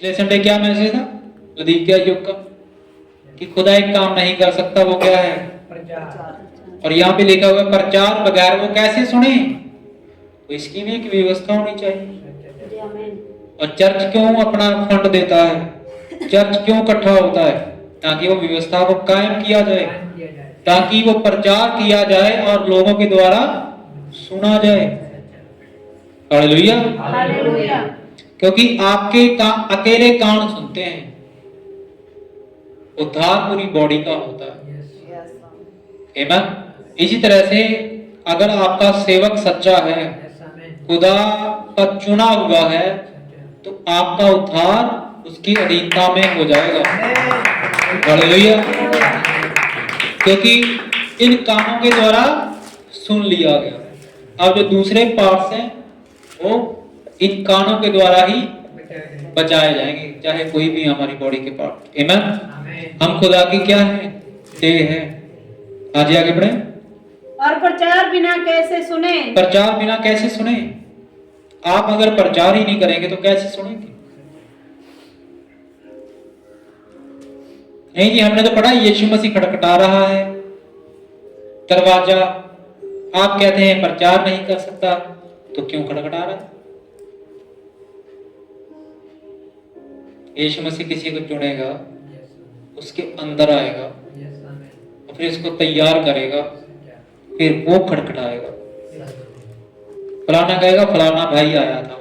पिछले संडे क्या मैसेज था लदीकिया युग का कि खुदा एक काम नहीं कर सकता, वो क्या है? प्रचार। और यहाँ पे लिखा हुआ है प्रचार बगैर वो कैसे सुने, तो इसकी भी एक व्यवस्था होनी चाहिए। और चर्च क्यों अपना फंड देता है, चर्च क्यों इकट्ठा होता है? ताकि वो व्यवस्था को कायम किया जाए, ताकि वो प्रचार किया जाए और लोगों के द्वारा सुना जाए। हालेलुया। हालेलुया। क्योंकि आपके अकेले कान सुनते हैं, उद्धार पूरी बॉडी का होता है। आमीन। इसी तरह से अगर आपका सेवक सच्चा है, खुदा का चुना हुआ है, तो आपका उद्धार उसकी अधीनता में हो जाएगा। हालेलुया। क्योंकि इन कामों के द्वारा सुन लिया गया। अब जो दूसरे पार्ट्स हैं वो इन कानों के द्वारा ही बचाए जाएंगे, चाहे कोई भी हमारी बॉडी के पार्ट। आमीन। हम खुदा की क्या है? देह है। आज आगे बढ़े। और प्रचार बिना कैसे सुने? प्रचार बिना कैसे सुने? आप अगर प्रचार ही नहीं करेंगे तो कैसे सुनेंगे? नहीं जी, हमने तो पढ़ा यीशु मसीह खटखटा रहा है दरवाजा। आप कहते हैं प्रचार नहीं कर सकता, तो क्यों खटखटा रहा है? यीशु मसीह किसी को चुनेगा, उसके अंदर आएगा और फिर इसको तैयार करेगा, फिर वो खटखटाएगा। फलाना कहेगा फलाना भाई आया था,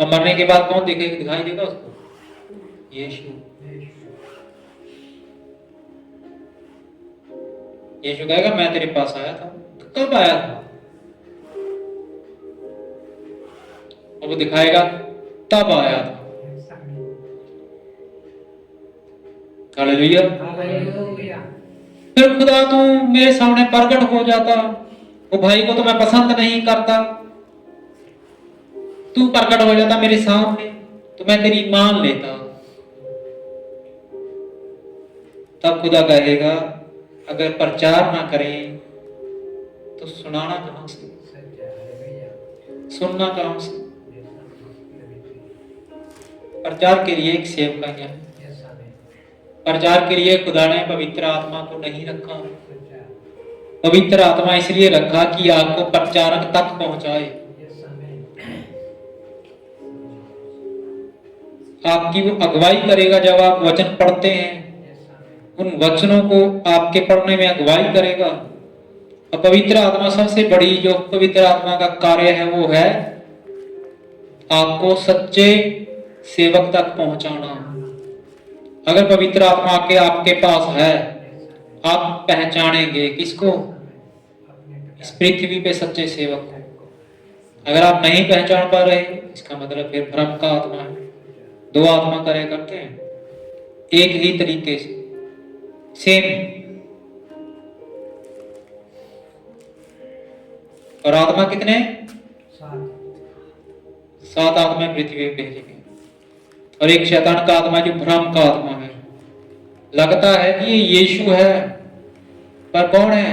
और मरने के बाद कौन दिखाई देगा उसको? यीशु। यीशु कहेगा मैं तेरे पास आया था। तो कब आया था? और वो दिखाएगा तब आया था। हालेलुया। फिर खुदा तू मेरे सामने प्रकट हो जाता, वो भाई को तो मैं पसंद नहीं करता, तू प्रकट हो जाता मेरे सामने तो मैं तेरी मान लेता। तब खुदा कहेगा अगर प्रचार ना करें तो सुनाना कहां से, सुनना कहां से? प्रचार के लिए एक सेवक है। प्रचार के लिए खुदा ने पवित्र आत्मा को नहीं रखा। पवित्र आत्मा इसलिए रखा कि आपको प्रचारक तक पहुंचाए, आपकी वो अगुवाई करेगा। जब आप वचन पढ़ते हैं, उन वचनों को आपके पढ़ने में अगुवाई करेगा। और पवित्र आत्मा सबसे बड़ी जो पवित्र आत्मा का कार्य है वो है आपको सच्चे सेवक तक पहुंचाना। अगर पवित्र आत्मा के आपके पास है, आप पहचानेंगे किसको? इस पृथ्वी पे सच्चे सेवक को। अगर आप नहीं पहचान पा रहे, इसका मतलब फिर भ्रम का आत्मा है। दो आत्मा कार्य करते हैं एक ही तरीके से, सेम। और आत्मा कितने? सात आत्मा पृथ्वी पे भेजेंगे। और एक शैतान का आत्मा जो भ्रम का आत्मा है। लगता है कि ये यीशु है, पर कौन है?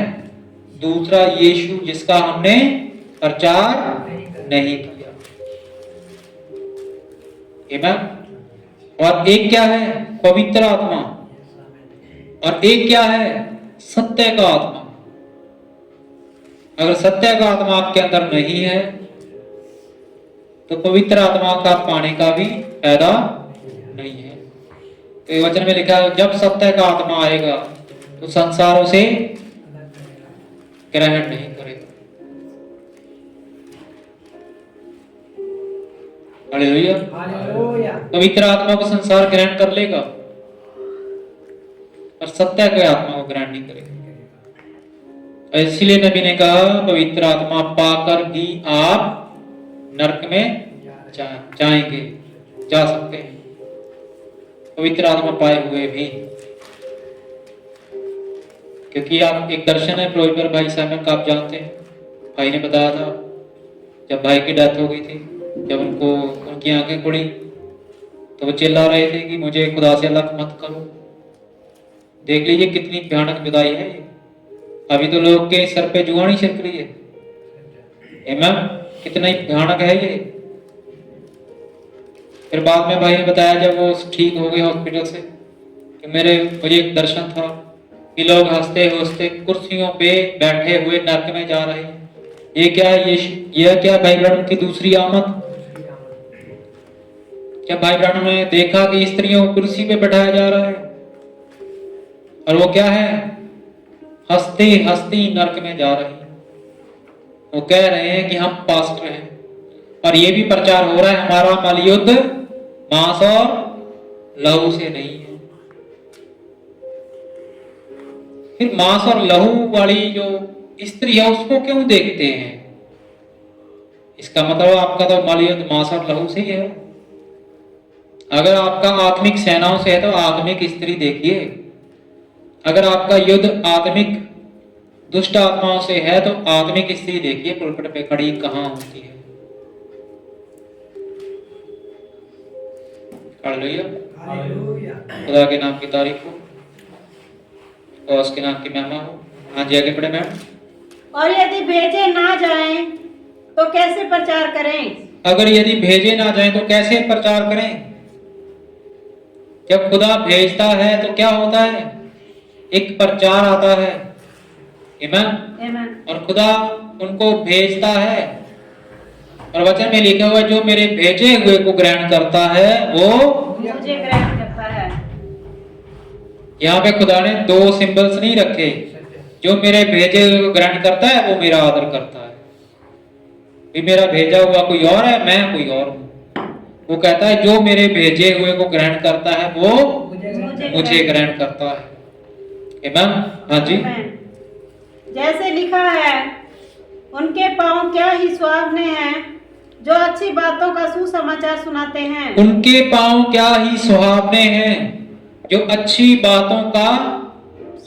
दूसरा यीशु जिसका हमने प्रचार नहीं किया। आमीन। और एक क्या है? पवित्र आत्मा। और एक क्या है? सत्य का आत्मा। अगर सत्य का आत्मा आपके अंदर नहीं है तो पवित्र आत्मा का पाने का भी फायदा नहीं है। तो वचन में लिखा है जब सत्य का आत्मा आएगा तो संसार उसे ग्रहण नहीं करेगा। हालेलुया। पवित्र आत्मा को संसार ग्रहण कर लेगा और सत्य के आत्मा को ग्रहण नहीं करेगा। इसलिए नबी ने कहा पवित्र आत्मा पाकर भी आप नरक में जाएंगे, जा सकते हैं। पवित्र आत्मा पाए हुए भी, क्योंकि आप एक दर्शन है प्रोफेसर भाई साहब का, आप जानते हैं। भाई ने बताया था जब भाई की डेथ हो गई थी, जब उनको उनकी आंखें खुली तो वो चिल्ला रहे थे कि मुझे खुदा से अलग मत करो। देख लीजिए कितनी भयानक विदाई है। अभी तो लोग के सर पे जुआनी छिड़क रही है। आमीन। कितना ही भयानक है ये। फिर बाद में भाई ने बताया जब वो ठीक हो गए हॉस्पिटल से कि मुझे एक दर्शन था कि लोग हंसते हंसते कुर्सियों पे बैठे हुए नरक में जा रहे हैं। ये क्या है? ये क्या भाई ब्रह्म की दूसरी आमद? क्या भाई ब्रह्म ने देखा कि स्त्रियों को कुर्सी पे बैठाया जा रहा है और वो क्या है? हंसती हंसती नरक में जा रही है। वो कह रहे हैं कि हम पास्टर हैं और ये भी प्रचार हो रहा है हमारा मलयुद्ध मांस और लहू से नहीं है। फिर मांस और लहू वाली जो स्त्री है उसको क्यों देखते हैं? इसका मतलब आपका तो मलयुद्ध मांस और लहू से ही है। अगर आपका आत्मिक सेनाओं से है तो आत्मिक स्त्री देखिए। अगर आपका युद्ध आत्मिक दुष्ट आत्माओं से है तो आत्मिक स्त्री देखिए पुलपट पे खड़ी कहां होती है। हालेलुया। खुदा के नाम की तारीफ हो और उसके नाम की महिमा हो। हाँ जी, आगे बढ़े मैम। और यदि भेजे ना जाएं तो कैसे प्रचार करें? अगर यदि भेजे ना जाएं तो कैसे प्रचार करें? जब खुदा भेजता है तो क्या होता है? एक प्रचार आता है। आमीन। और खुदा उनको भेजता है और वचन में लिखा हुआ है जो मेरे भेजे हुए को ग्रहण करता है वो मुझे ग्रहण करता है। यहाँ पे खुदा ने दो सिंबल्स नहीं रखे। जो मेरे भेजे हुए को ग्रहण करता है वो मेरा आदर करता है। भी मेरा भेजा हुआ कोई और है, मैं कोई और हूँ। वो कहता है जो मेरे भेजे हुए को ग्रहण करता है वो मुझे ग्रहण करता है। आमीन। हाँ जी। जैसे लिखा है उनके पांव क्या ही सुहावने हैं जो अच्छी बातों का सुसमाचार सुनाते हैं। उनके पांव क्या ही सुहावने हैं जो अच्छी बातों का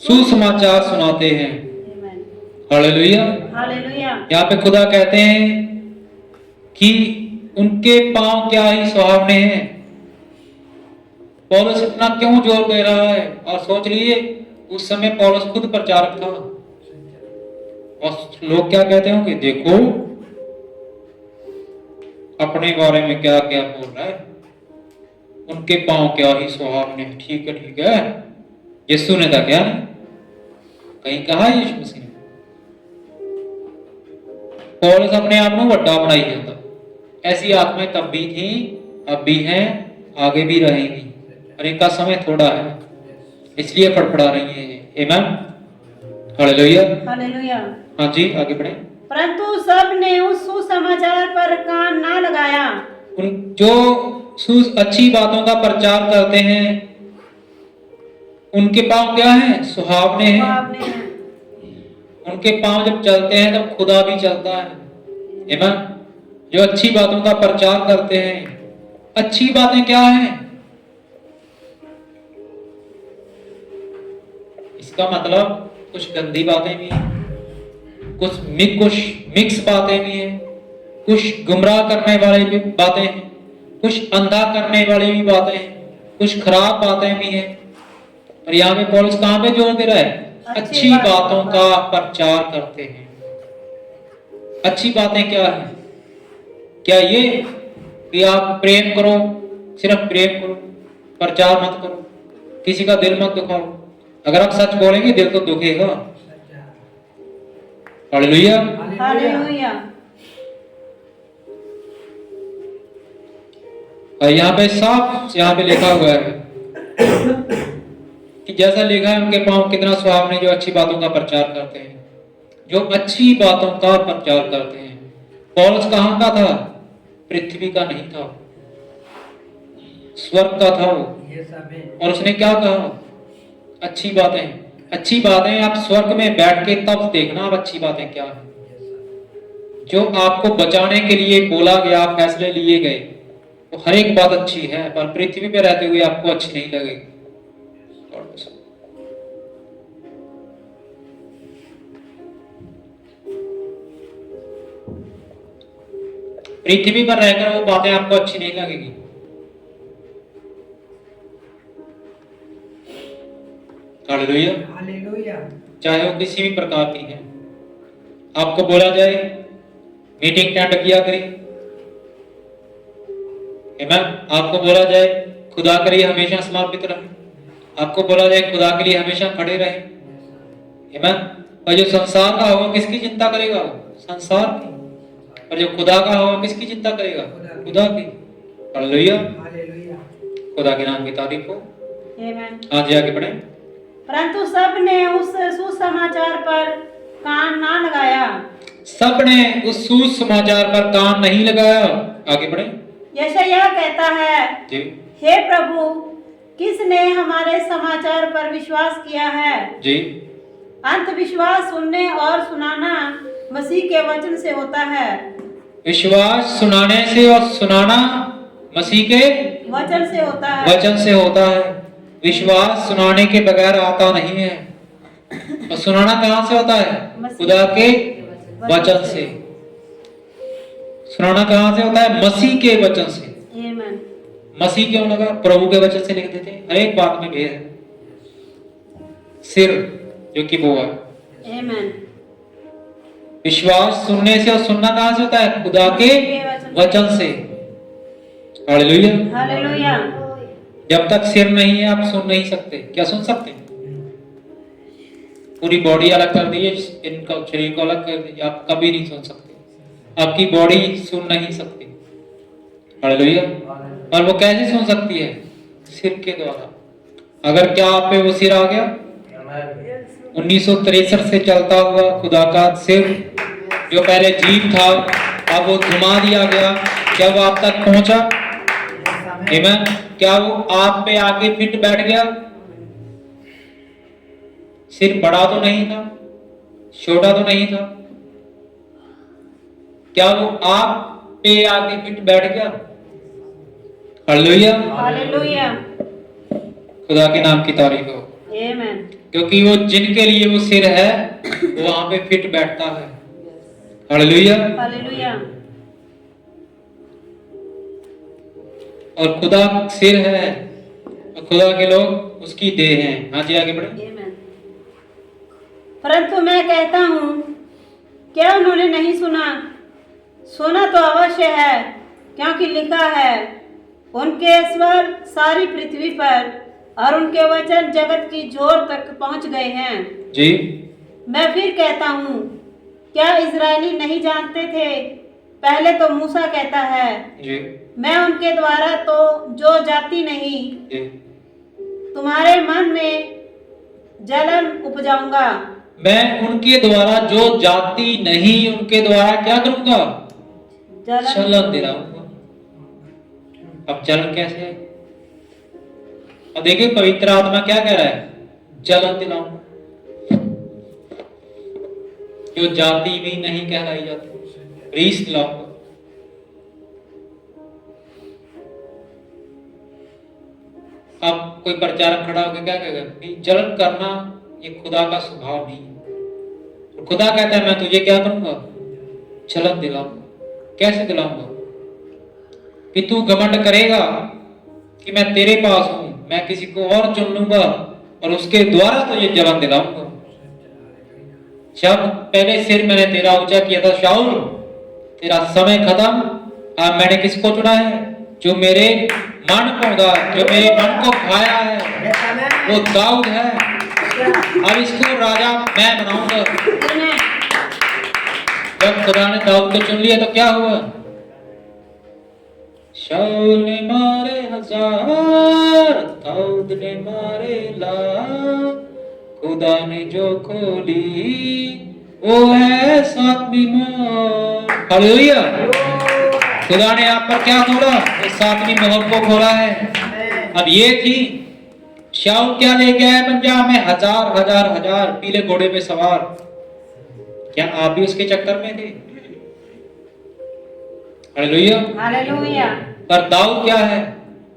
सुसमाचार सुनाते हैं। हालेलुया। हालेलुया। यहाँ पे खुदा कहते हैं कि उनके पांव क्या ही सुहावने हैं। पौलुस इतना क्यों जोर दे रहा है? और सोच लिए उस समय पौलुस खुद प्रचारक था और लोग क्या कहते होंगे, देखो अपने बारे में क्या क्या बोल रहा है, उनके पांव क्या ही सुहावने। ठीक है ठीक है, यीशु ने था क्या? कहीं कहा यीशु मसीह ने? पौलुस अपने आप में बड़ा बनाई जाता। ऐसी आत्माएं तब भी थी, अब भी हैं, आगे भी रहेंगी और इनका समय थोड़ा है इसलिए फड़फड़ा रही है। आमीन। हालेलुया। हालेलुया। हाँ जी, आगे बढ़े। परंतु सब ने उस सुसमाचार पर कान ना लगाया। जो अच्छी बातों का प्रचार करते हैं उनके पांव क्या हैं? सुहावने हैं। उनके पांव जब चलते हैं तब खुदा भी चलता है। आमीन। जो अच्छी बातों का प्रचार करते हैं। अच्छी बातें क्या हैं? इसका मतलब कुछ गंदी बातें भी हैं, कुछ मिक्स बातें भी हैं, कुछ गुमराह करने वाली भी बातें हैं, कुछ अंधा करने वाली भी बातें हैं, कुछ खराब बातें भी हैं। और यहाँ पे पौलुस कहाँ पे जोर दे रहा है? अच्छी बातों का प्रचार करते हैं। अच्छी बातें क्या है? क्या ये कि आप प्रेम करो, सिर्फ प्रेम करो, प्रचार मत करो, किसी का दिल मत दुखाओ? अगर आप सच बोलेंगे दिल तो दुखेगा। हालेलुया। हालेलुया। और यहाँ पे साफ यहाँ पे लिखा हुआ है कि जैसा लिखा है उनके पांव कितना सुहावने जो अच्छी बातों का प्रचार करते हैं। जो अच्छी बातों का प्रचार करते हैं। पौलुस कहाँ का था? पृथ्वी का नहीं था, स्वर्ग का था वो। और उसने क्या कहा? अच्छी बातें। अच्छी बातें आप स्वर्ग में बैठ के तब देखना आप अच्छी बातें क्या है। जो आपको बचाने के लिए बोला गया, फैसले लिए गए, तो हर एक बात अच्छी है, पर पृथ्वी पे रहते हुए आपको अच्छी नहीं लगेगी। पृथ्वी पर रहकर वो बातें आपको अच्छी नहीं लगेगी। हालेलुया। हालेलुया। चाहे वो किसी भी प्रकार की है। आपको बोला जाए मीटिंग अटेंड किया करें, आमीन। आपको बोला जाए खुदा के लिए हमेशा समर्पित रहें, आपको बोला जाए खुदा के लिए हमेशा खड़े रहें, आमीन। और जो संसार का होगा किसकी चिंता करेगा? संसार की। और जो खुदा का होगा किसकी चिंता करेगा? खुदा की। हालेलुया, खुदा के नाम की तारीफ हो। आमीन। आज आगे बढ़े। परंतु सब ने उस सुसमाचार पर कान ना लगाया। सबने उस सुसमाचार पर कान नहीं लगाया। आगे बढ़े। यशायाह कहता है, जी हे प्रभु, किसने हमारे समाचार पर विश्वास किया है? जी। अंत विश्वास सुनने और सुनाना मसीह के वचन से होता है। विश्वास सुनाने से और सुनाना मसीह के वचन से होता है। वचन से होता है। विश्वास सुनाने के बगैर आता नहीं है। और सुनाना कहां से होता है? खुदा के वचन से। सुनाना कहां से होता है? मसीह के वचन से। आमीन। मसीह क्यों लगा? प्रभु के वचन से लिख देते हैं। हर एक बात में भेद है। सिर जो कि वो है। आमीन। विश्वास सुनने से और सुनना कहां से होता है? खुदा के वचन से। हालेलुया। हालेलुया। जब तक सिर नहीं है आप सुन नहीं सकते। क्या सुन सकते? पूरी बॉडी अलग कर दीजिए, इनका शरीर को अलग कर दीजिए, आप कभी नहीं सुन सकते। आपकी बॉडी सुन नहीं सकती। हालेलुया। और वो कैसे सुन सकती है? सिर के द्वारा। अगर क्या आप पे वो सिर आ गया? 1963 से चलता हुआ खुदा का सिर जो पहले जीव था, अब वो घुमा दिया गया। क्या वो आप तक पहुंचा? आमीन। क्या वो आप पे आके फिट बैठ गया? सिर बड़ा तो नहीं था, छोटा तो नहीं था। क्या वो आप पे आके फिट बैठ गया? हालेलुया। हालेलुया। खुदा के नाम की तारीफ हो। आमीन। क्योंकि वो जिनके लिए वो सिर है वो वहां पे फिट बैठता है। हालेलुया। हालेलुया। और खुदा सिर है और खुदा के लोग उसकी देह हैं। हाँ जी आगे बढ़े। आमीन। परंतु मैं कहता हूँ, क्या उन्होंने नहीं सुना? सुना तो अवश्य है, क्योंकि लिखा है, उनके स्वर सारी पृथ्वी पर और उनके वचन जगत की जोर तक पहुंच गए हैं। जी। मैं फिर कहता हूँ, क्या इजरायली नहीं जानते थे? पहले तो मूसा कहता है, जी मैं उनके द्वारा तो जो जाति नहीं जी। तुम्हारे मन में जलन उपजाऊंगा। मैं उनके द्वारा जो जाति नहीं उनके द्वारा क्या करूंगा? जलन दिलाऊंगा। अब जलन कैसे है? अब देखिए पवित्र आत्मा क्या कह रहा है? जलन दिलाऊंगा। जो जाति भी नहीं कहलाई जाती, रीस दिलाऊंगा। अब कोई प्रचारक खड़ा होकर क्या कहेगा कि जलन करना ये खुदा का स्वभाव नहीं है। खुदा कहता है मैं तुझे क्या करूंगा? जलन दिलाऊंगा। कैसे दिलाऊंगा? कि तू घमंड करेगा कि मैं तेरे पास हूं, मैं किसी को और चुन लूंगा और उसके द्वारा तुझे जलन दिलाऊंगा। जब पहले सिर मैंने तेरा ऊंचा किया था शाऊल, तेरा समय खत्म। अब मैंने किसको चुना है? जो मेरे मन को जो मेरे मन को भाया है, वो दाऊद है। अब इसको राजा मैं बनाऊंगा। जब खुदा ने दाऊद को चुन लिया तो क्या हुआ? शाऊल ने मारे 1000, दाऊद ने मारे लाख। खुदा ने जो खोली वो है 7वीं मोहर। हालेलुया। खुदा ने आप पर क्या खोला? वो 7वीं मोहर को खोला है। अब ये थी शाऊल क्या ले गया है पंजाब में? 1000 पीले घोड़े पे सवार। क्या आप भी उसके चक्कर में थे? हालेलुया। हालेलुया। पर दाऊद क्या है?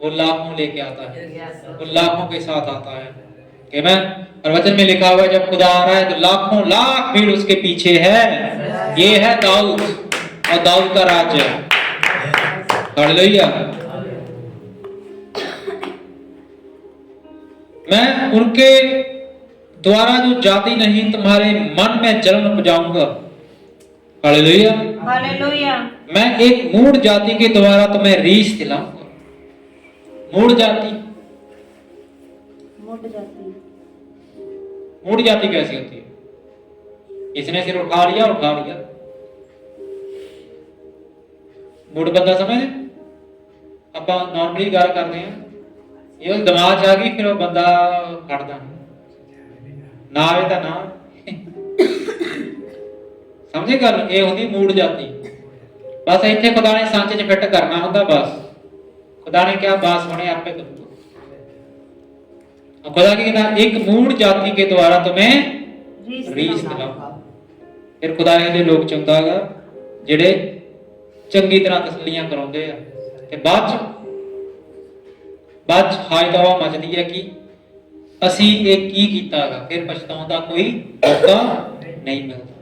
वो लाखों लेके आता है, वो लाखों के साथ आता है। आमीन। और वचन में लिखा हुआ है जब खुदा आ रहा है तो लाखों लाख भीड़ उसके पीछे है। ये है दाऊद और दाऊद का राज्य। हालेलुया। मैं उनके द्वारा जो जाति नहीं तुम्हारे मन में जलन उपजाऊंगा। हालेलुया। हालेलुया। मैं एक मूढ़ जाति के द्वारा तुम्हें रीस दिलाऊंगा। मूढ़ जाति, मुड़ जाती। मूढ़ जाति कैसी होती है? इसने सिर उठा लिया, उठा लिया। मूढ़ बंदा समझ ਆਪਾਂ नॉर्मली गल करते हैं, ये दिमाग आ गई फिर वो बंदा खड़दा ना आए तो ना समझे गल। ये होंदी मूढ़ जाति। बस इत्थे खुदा ने सांचे च फिट करना होंदा, बस खुदा ने क्या बास होने आपे करूंगा। खुदा की कहता एक मूढ़ जाति के द्वारा तुम्हें रीस दिलाऊंगा। फिर खुदा ये लोग चुनदा गा ਜਿਹੜੇ ਚੰਗੀ ਤਰ੍ਹਾਂ ਤਸੱਲੀਆਂ ਕਰਾਉਂਦੇ ਆ ਤੇ ਬਾਅਦ ਚ ਹਾਏ ਦਵਾ ਮਚਦੀ ਹੈ ਕਿ ਅਸੀਂ ਇਹ ਕੀ ਕੀਤਾਗਾ, ਫਿਰ ਪਛਤਾਉਣ ਦਾ ਕੋਈ ਮੌਕਾ ਨਹੀਂ ਮਿਲਦਾ।